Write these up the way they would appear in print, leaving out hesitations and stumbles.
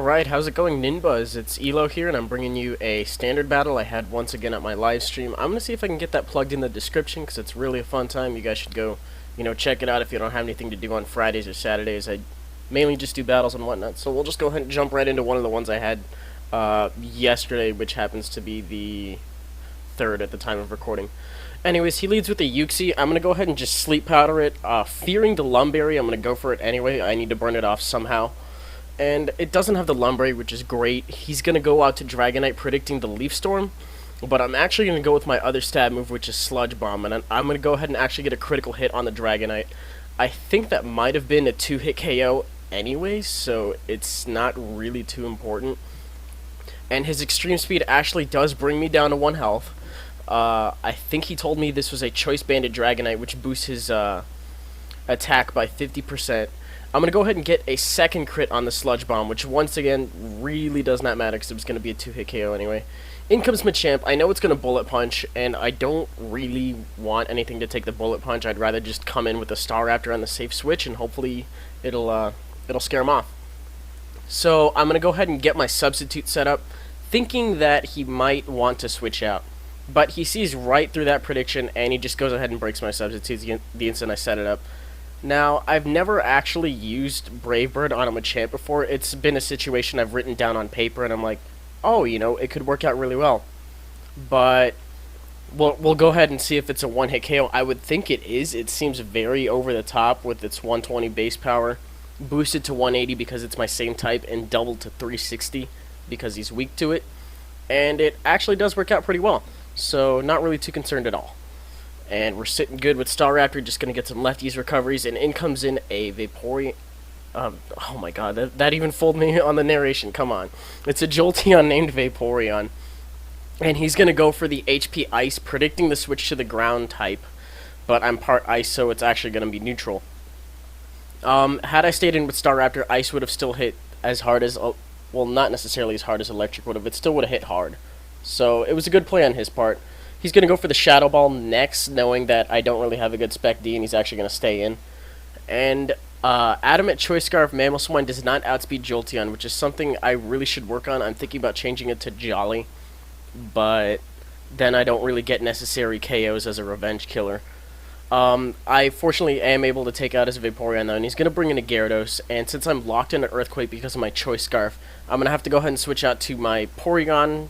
Alright, how's it going, NinBuzz? It's Elo here, and I'm bringing you a standard battle I had once again at my live stream. I'm going to see if I can get that plugged in the description, because it's really a fun time. You guys should go, check it out if you don't have anything to do on Fridays or Saturdays. I mainly just do battles and whatnot, so we'll just go ahead and jump right into one of the ones I had yesterday, which happens to be the 3rd at the time of recording. Anyways, he leads with a Yuxi. I'm going to go ahead and just sleep powder it. Fearing the Lumberry, I'm going to go for it anyway. I need to burn it off somehow. And it doesn't have the Lumberry, which is great. He's going to go out to Dragonite, predicting the Leaf Storm. But I'm actually going to go with my other stab move, which is Sludge Bomb. And I'm going to go ahead and actually get a critical hit on the Dragonite. I think that might have been a 2-hit KO anyway, so it's not really too important. And his Extreme Speed actually does bring me down to 1 health. I think he told me this was a Choice Banded Dragonite, which boosts his attack by 50%. I'm going to go ahead and get a second crit on the Sludge Bomb, which once again really does not matter because it was going to be a 2-hit KO anyway. In comes Machamp. I know it's going to Bullet Punch, and I don't really want anything to take the Bullet Punch. I'd rather just come in with the Staraptor on the safe switch, and hopefully it'll scare him off. So I'm going to go ahead and get my substitute set up, thinking that he might want to switch out. But he sees right through that prediction, and he just goes ahead and breaks my substitute the instant I set it up. Now, I've never actually used Brave Bird on a Machamp before. It's been a situation I've written down on paper, and I'm like, oh, it could work out really well. But we'll go ahead and see if it's a 1-hit KO. I would think it is. It seems very over the top with its 120 base power, boosted to 180 because it's my same type, and doubled to 360 because he's weak to it. And it actually does work out pretty well, so not really too concerned at all. And we're sitting good with Staraptor, just going to get some lefties recoveries, and in comes in a Vaporeon. Oh my god, that even fooled me on the narration, come on. It's a Jolteon named Vaporeon. And he's going to go for the HP Ice, predicting the switch to the ground type. But I'm part Ice, so it's actually going to be neutral. Had I stayed in with Staraptor, Ice would have still hit as hard as... well, not necessarily as hard as Electric would have, it still would have hit hard. So it was a good play on his part. He's going to go for the Shadow Ball next, knowing that I don't really have a good Spec D, and he's actually going to stay in. And Adamant Choice Scarf Mamoswine does not outspeed Jolteon, which is something I really should work on. I'm thinking about changing it to Jolly, but then I don't really get necessary KOs as a revenge killer. I fortunately am able to take out his Vaporeon, though, and he's going to bring in a Gyarados, and since I'm locked in an Earthquake because of my Choice Scarf, I'm going to have to go ahead and switch out to my Porygon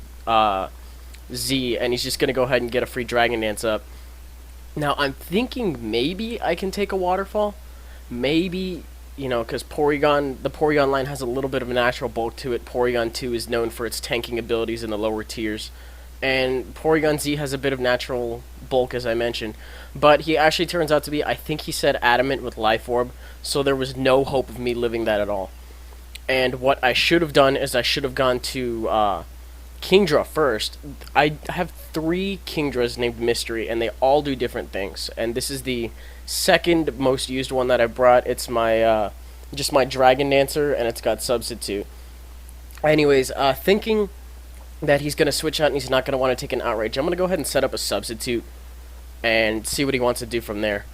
Z, and he's just going to go ahead and get a free Dragon Dance up. Now, I'm thinking maybe I can take a Waterfall. Maybe, because the Porygon line has a little bit of a natural bulk to it. Porygon 2 is known for its tanking abilities in the lower tiers. And Porygon Z has a bit of natural bulk, as I mentioned. But he actually turns out to be, I think he said Adamant with Life Orb, so there was no hope of me living that at all. And what I should have done is I should have gone to Kingdra first. I have 3 Kingdras named Mystery, and they all do different things. And this is the second most used one that I brought. It's my just my Dragon Dancer, and it's got Substitute. Anyways, thinking that he's going to switch out and he's not going to want to take an Outrage, I'm going to go ahead and set up a Substitute and see what he wants to do from there.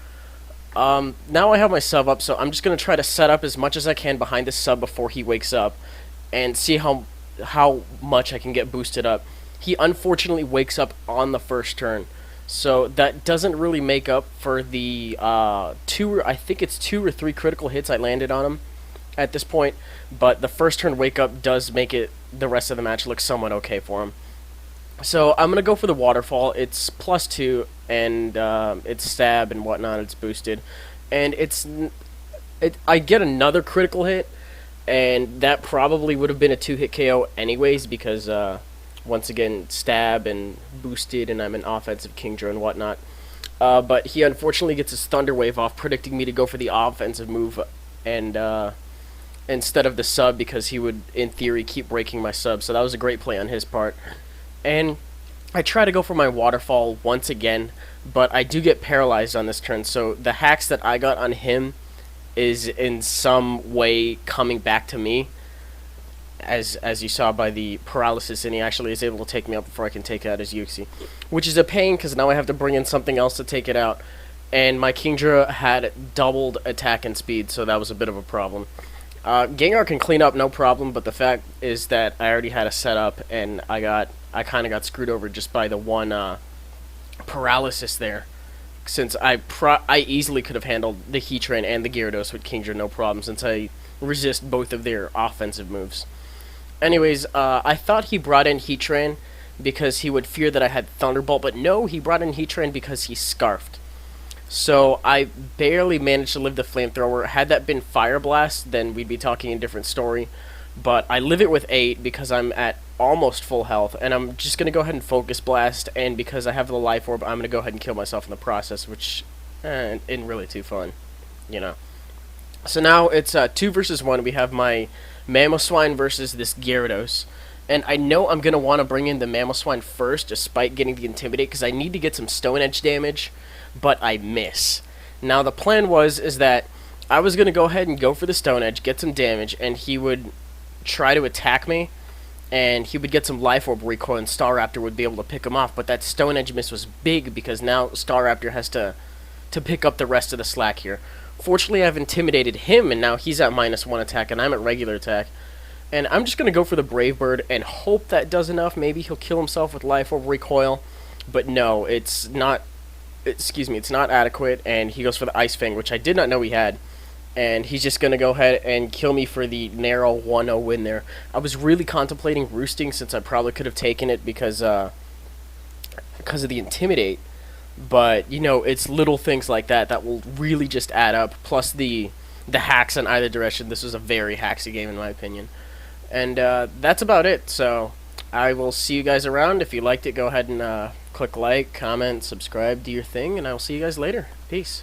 Now I have my sub up, so I'm just going to try to set up as much as I can behind the sub before he wakes up and see how much I can get boosted up. He unfortunately wakes up on the first turn, so that doesn't really make up for the I think it's 2 or 3 critical hits I landed on him at this point, but the first turn wake up does make it the rest of the match look somewhat okay for him. So I'm gonna go for the Waterfall. It's +2, and it's stab and whatnot. It's boosted, and I get another critical hit. And that probably would have been a 2-hit KO anyways, because, once again, stab and boosted, and I'm an offensive Kingdra and whatnot. But he unfortunately gets his Thunder Wave off, predicting me to go for the offensive move, and instead of the sub, because he would, in theory, keep breaking my sub. So that was a great play on his part. And I try to go for my Waterfall once again, but I do get paralyzed on this turn. So the hacks that I got on him is in some way coming back to me, as you saw by the paralysis, and he actually is able to take me out before I can take out his Yuxi, which is a pain because now I have to bring in something else to take it out, and my Kingdra had doubled attack and speed, so that was a bit of a problem. Gengar can clean up no problem, but the fact is that I already had a setup, and I kind of got screwed over just by the one paralysis there. Since I easily could have handled the Heatran and the Gyarados with Kingdra no problem, since I resist both of their offensive moves. Anyways, I thought he brought in Heatran because he would fear that I had Thunderbolt, but no, he brought in Heatran because he Scarfed. So I barely managed to live the Flamethrower. Had that been Fire Blast, then we'd be talking a different story. But I live it with 8 because I'm at almost full health, and I'm just going to go ahead and Focus Blast, and because I have the Life Orb, I'm going to go ahead and kill myself in the process, which isn't really too fun, you know. So now it's 2 versus 1. We have my Mamoswine versus this Gyarados. And I know I'm going to want to bring in the Mamoswine first, despite getting the Intimidate, because I need to get some Stone Edge damage, but I miss. Now the plan is that I was going to go ahead and go for the Stone Edge, get some damage, and he would try to attack me, and he would get some Life Orb recoil, and Staraptor would be able to pick him off. But that Stone Edge miss was big, because now Staraptor has to pick up the rest of the slack here. Fortunately, I've intimidated him, and now he's at -1 attack, and I'm at regular attack. And I'm just going to go for the Brave Bird and hope that does enough. Maybe he'll kill himself with Life Orb recoil. But no, it's not... Excuse me, it's not adequate, and he goes for the Ice Fang, which I did not know he had. And he's just going to go ahead and kill me for the narrow 1-0 win there. I was really contemplating roosting, since I probably could have taken it because of the Intimidate. But, you know, it's little things like that that will really just add up. Plus the hacks in either direction. This was a very hacksy game in my opinion. And that's about it. So I will see you guys around. If you liked it, go ahead and click like, comment, subscribe, do your thing. And I will see you guys later. Peace.